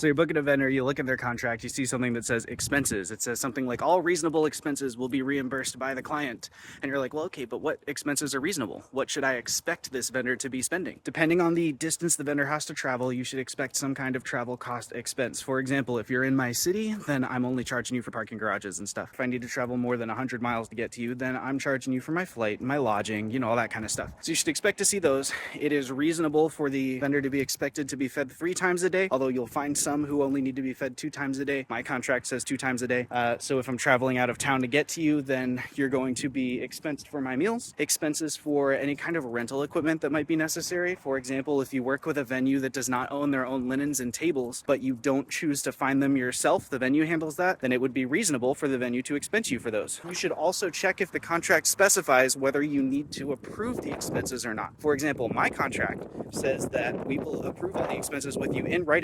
So you're booking a vendor, you look at their contract, you see something that says expenses. It says something like all reasonable expenses will be reimbursed by the client. And you're like, well, okay, but what expenses are reasonable? What should I expect this vendor to be spending? Depending on the distance the vendor has to travel, you should expect some kind of travel cost expense. For example, if you're in my city, then I'm only charging you for parking garages and stuff. If I need to travel more than 100 miles to get to you, then I'm charging you for my flight, my lodging, you know, all that kind of stuff. So you should expect to see those. It is reasonable for the vendor to be expected to be fed 3 times a day, although you'll find some who only need to be fed 2 times a day. My contract says 2 times a day. So if I'm traveling out of town to get to you, then you're going to be expensed for my meals, expenses for any kind of rental equipment that might be necessary. For example, if you work with a venue that does not own their own linens and tables, but you don't choose to find them yourself, the venue handles that, then it would be reasonable for the venue to expense you for those. You should also check if the contract specifies whether you need to approve the expenses or not. For example, my contract says that we will approve all the expenses with you in writing